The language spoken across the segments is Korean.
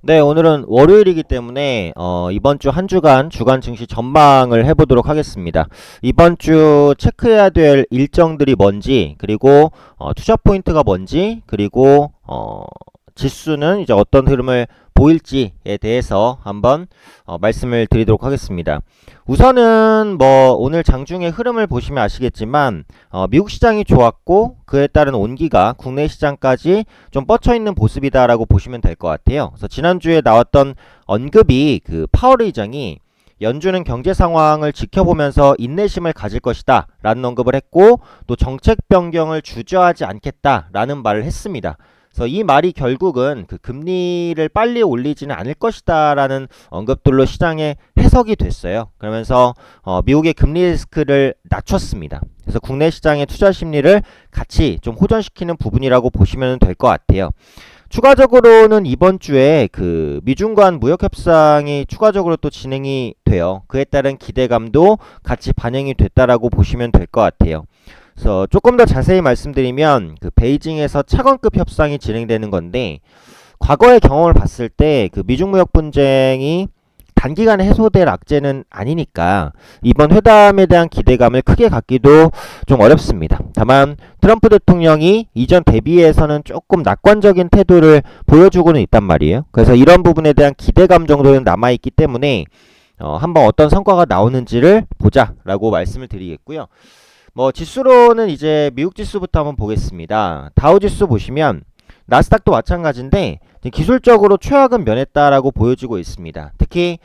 네, 오늘은 월요일이기 때문에 이번 주 한 주간 주간 증시 전망을 해보도록 하겠습니다. 이번 주 체크해야 될 일정들이 뭔지, 그리고 투자 포인트가 뭔지, 그리고 지수는 이제 어떤 흐름을 보일지에 대해서 한번 말씀을 드리도록 하겠습니다. 우선은 뭐 오늘 장중의 흐름을 보시면 아시겠지만 미국 시장이 좋았고 그에 따른 온기가 국내 시장까지 좀 뻗쳐 있는 모습이다라고 보시면 될 것 같아요. 그래서 지난주에 나왔던 언급이 그 파월 의장이 연준은 경제 상황을 지켜보면서 인내심을 가질 것이다 라는 언급을 했고, 또 정책 변경을 주저하지 않겠다라는 말을 했습니다. 그래서 이 말이 결국은 그 금리를 빨리 올리지는 않을 것이다 라는 언급들로 시장에 해석이 됐어요. 그러면서 미국의 금리 리스크를 낮췄습니다. 그래서 국내 시장의 투자 심리를 같이 좀 호전시키는 부분이라고 보시면 될 것 같아요. 추가적으로는 이번 주에 그 미중 간 무역 협상이 추가적으로 또 진행이 돼요. 그에 따른 기대감도 같이 반영이 됐다라고 보시면 될 것 같아요. 그래서 조금 더 자세히 말씀드리면 그 베이징에서 차관급 협상이 진행되는 건데, 과거의 경험을 봤을 때 그 미중 무역 분쟁이 단기간에 해소될 악재는 아니니까 이번 회담에 대한 기대감을 크게 갖기도 좀 어렵습니다. 다만 트럼프 대통령이 이전 대비해서는 조금 낙관적인 태도를 보여주고는 있단 말이에요. 그래서 이런 부분에 대한 기대감 정도는 남아있기 때문에 한번 어떤 성과가 나오는지를 보자라고 말씀을 드리겠고요. 뭐 지수로는 이제 미국 지수부터 한번 보겠습니다. 다우 지수 보시면 나스닥도 마찬가지인데 기술적으로 최악은 면했다라고 보여지고 있습니다. 특히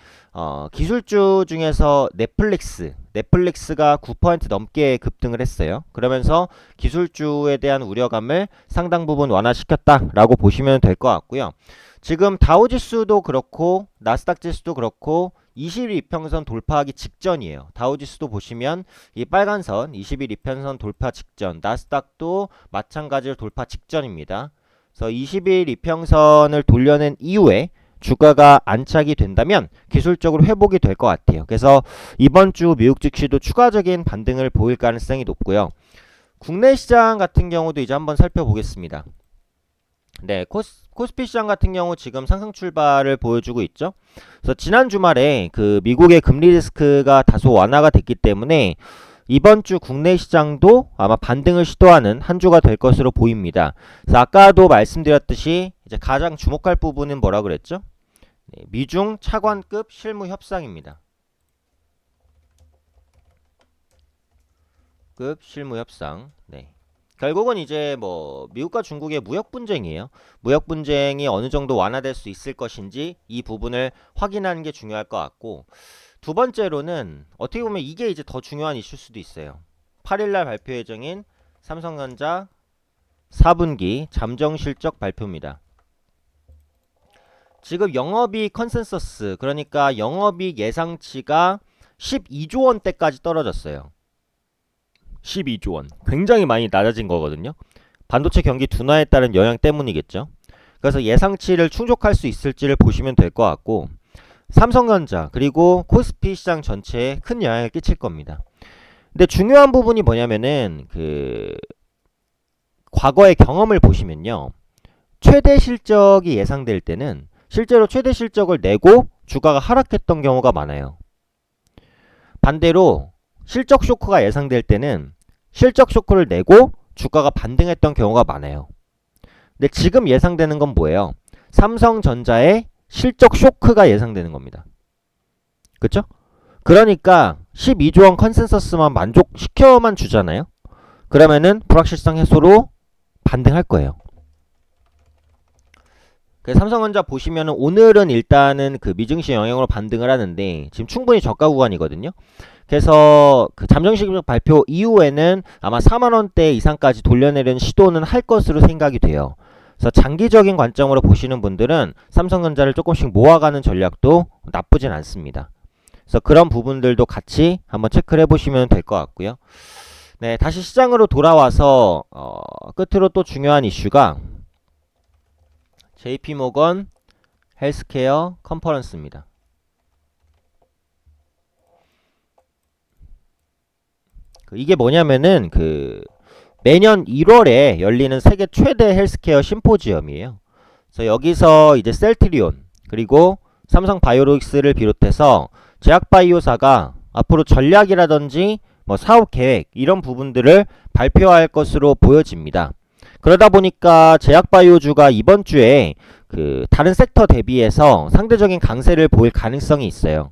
기술주 중에서 넷플릭스가 9% 넘게 급등을 했어요. 그러면서 기술주에 대한 우려감을 상당 부분 완화시켰다라고 보시면 될 것 같고요. 지금 다우지수도 그렇고 나스닥 지수도 그렇고 20일 이평선 돌파하기 직전이에요. 다우지수도 보시면 이 빨간 선 20일 이평선 돌파 직전, 나스닥도 마찬가지로 돌파 직전입니다. 그래서 20일 이평선을 돌려낸 이후에 주가가 안착이 된다면 기술적으로 회복이 될 것 같아요. 그래서 이번 주 미국 증시도 추가적인 반등을 보일 가능성이 높고요. 국내 시장 같은 경우도 이제 한번 살펴보겠습니다. 네, 코스피 시장 같은 경우 지금 상승 출발을 보여주고 있죠. 그래서 지난 주말에 그 미국의 금리 리스크가 다소 완화가 됐기 때문에 이번 주 국내 시장도 아마 반등을 시도하는 한 주가 될 것으로 보입니다. 그래서 아까도 말씀드렸듯이 이제 가장 주목할 부분은 뭐라 그랬죠? 네, 미중 차관급 실무 협상입니다. 급 실무 협상. 네. 결국은 이제 뭐 미국과 중국의 무역 분쟁이에요. 무역 분쟁이 어느 정도 완화될 수 있을 것인지 이 부분을 확인하는 게 중요할 것 같고, 두 번째로는 어떻게 보면 이게 이제 더 중요한 이슈일 수도 있어요. 8일날 발표 예정인 삼성전자 4분기 잠정 실적 발표입니다. 지금 영업이익 컨센서스, 그러니까 영업이익 예상치가 12조 원대까지 떨어졌어요. 12조 원. 굉장히 많이 낮아진 거거든요. 반도체 경기 둔화에 따른 영향 때문이겠죠. 그래서 예상치를 충족할 수 있을지를 보시면 될 것 같고, 삼성전자 그리고 코스피 시장 전체에 큰 영향을 끼칠 겁니다. 근데 중요한 부분이 뭐냐면은 그 과거의 경험을 보시면요, 최대 실적이 예상될 때는 실제로 최대 실적을 내고 주가가 하락했던 경우가 많아요. 반대로 실적 쇼크가 예상될 때는 실적 쇼크를 내고 주가가 반등했던 경우가 많아요. 근데 지금 예상되는 건 뭐예요? 삼성전자의 실적 쇼크가 예상되는 겁니다. 그쵸? 그러니까 12조 원 컨센서스만 만족시켜만 주잖아요. 그러면은 불확실성 해소로 반등할 거예요. 그래서 삼성전자 보시면은 오늘은 일단은 그 미증시 영향으로 반등을 하는데 지금 충분히 저가 구간이거든요. 그래서 그 잠정식 발표 이후에는 아마 4만원대 이상까지 돌려내려는 시도는 할 것으로 생각이 돼요. 그래서 장기적인 관점으로 보시는 분들은 삼성전자를 조금씩 모아가는 전략도 나쁘진 않습니다. 그래서 그런 부분들도 같이 한번 체크를 해보시면 될 것 같고요. 네, 다시 시장으로 돌아와서 끝으로 또 중요한 이슈가 JP모건 헬스케어 컨퍼런스입니다. 이게 뭐냐면은 그 매년 1월에 열리는 세계 최대 헬스케어 심포지엄이에요. 그래서 여기서 이제 셀트리온, 그리고 삼성바이오로직스를 비롯해서 제약바이오사가 앞으로 전략이라든지 뭐 사업 계획 이런 부분들을 발표할 것으로 보여집니다. 그러다 보니까 제약바이오주가 이번 주에 그 다른 섹터 대비해서 상대적인 강세를 보일 가능성이 있어요.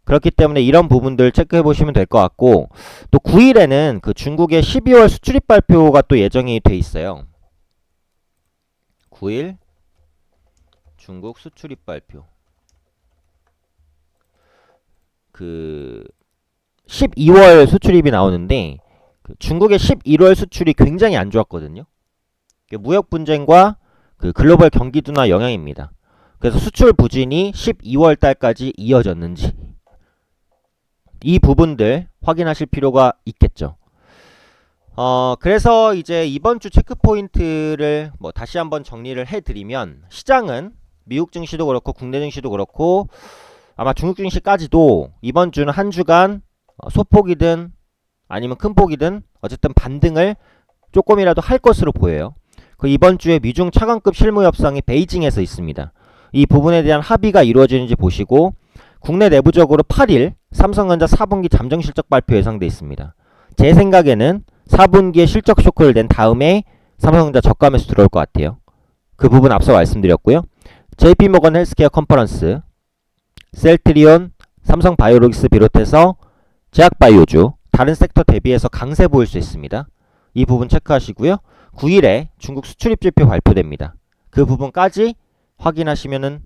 그렇기 때문에 이런 부분들 체크해 보시면 될 것 같고, 또 9일에는 그 중국의 12월 수출입 발표가 또 예정이 돼 있어요. 9일 중국 수출입 발표. 그 12월 수출입이 나오는데 그 중국의 11월 수출이 굉장히 안 좋았거든요. 무역 분쟁과 그 글로벌 경기 둔화 영향입니다. 그래서 수출 부진이 12월 달까지 이어졌는지 이 부분들 확인하실 필요가 있겠죠. 그래서 이제 이번 주 체크 포인트를 뭐 다시 한번 정리를 해드리면, 시장은 미국 증시도 그렇고 국내 증시도 그렇고 아마 중국 증시까지도 이번 주는 한 주간 소폭이든 아니면 큰 폭이든 어쨌든 반등을 조금이라도 할 것으로 보여요. 그 이번 주에 미중 차관급 실무 협상이 베이징에서 있습니다. 이 부분에 대한 합의가 이루어지는지 보시고, 국내 내부적으로 8일 삼성전자 4분기 잠정 실적 발표 예상돼 있습니다. 제 생각에는 4분기에 실적 쇼크를 낸 다음에 삼성전자 저가 매수 들어올 것 같아요. 그 부분 앞서 말씀드렸고요. JP모건 헬스케어 컨퍼런스, 셀트리온, 삼성바이오로직스 비롯해서 제약바이오주 다른 섹터 대비해서 강세 보일 수 있습니다. 이 부분 체크하시고요. 9일에 중국 수출입 지표 발표됩니다. 그 부분까지 확인하시면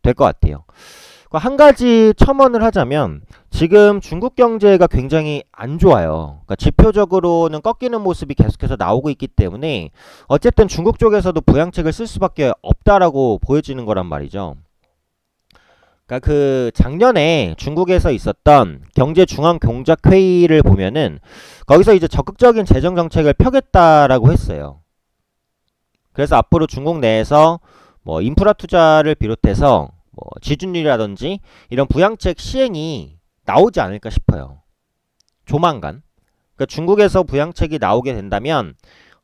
될 것 같아요. 한 가지 첨언을 하자면, 지금 중국 경제가 굉장히 안 좋아요. 그러니까 지표적으로는 꺾이는 모습이 계속해서 나오고 있기 때문에 어쨌든 중국 쪽에서도 부양책을 쓸 수밖에 없다라고 보여지는 거란 말이죠. 그러니까 그 작년에 중국에서 있었던 경제중앙공작회의를 보면은 거기서 이제 적극적인 재정 정책을 펴겠다라고 했어요. 그래서 앞으로 중국 내에서 뭐 인프라 투자를 비롯해서 뭐 지준율이라든지 이런 부양책 시행이 나오지 않을까 싶어요. 조만간. 그러니까 중국에서 부양책이 나오게 된다면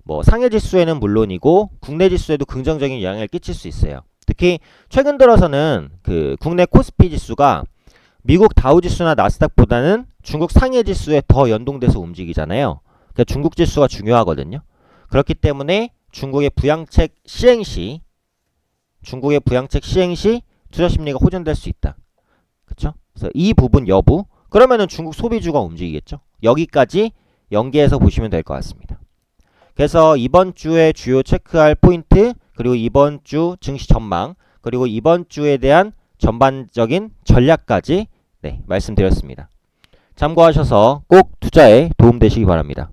뭐 상해 지수에는 물론이고 국내 지수에도 긍정적인 영향을 끼칠 수 있어요. 특히 최근 들어서는 그 국내 코스피 지수가 미국 다우 지수나 나스닥보다는 중국 상해 지수에 더 연동돼서 움직이잖아요. 그러니까 중국 지수가 중요하거든요. 그렇기 때문에 중국의 부양책 시행 시 투자 심리가 호전될 수 있다. 그쵸? 그래서 이 부분 여부, 그러면은 중국 소비주가 움직이겠죠. 여기까지 연계해서 보시면 될 것 같습니다. 그래서 이번 주에 주요 체크할 포인트, 그리고 이번 주 증시 전망, 그리고 이번 주에 대한 전반적인 전략까지 말씀드렸습니다. 참고하셔서 꼭 투자에 도움되시기 바랍니다.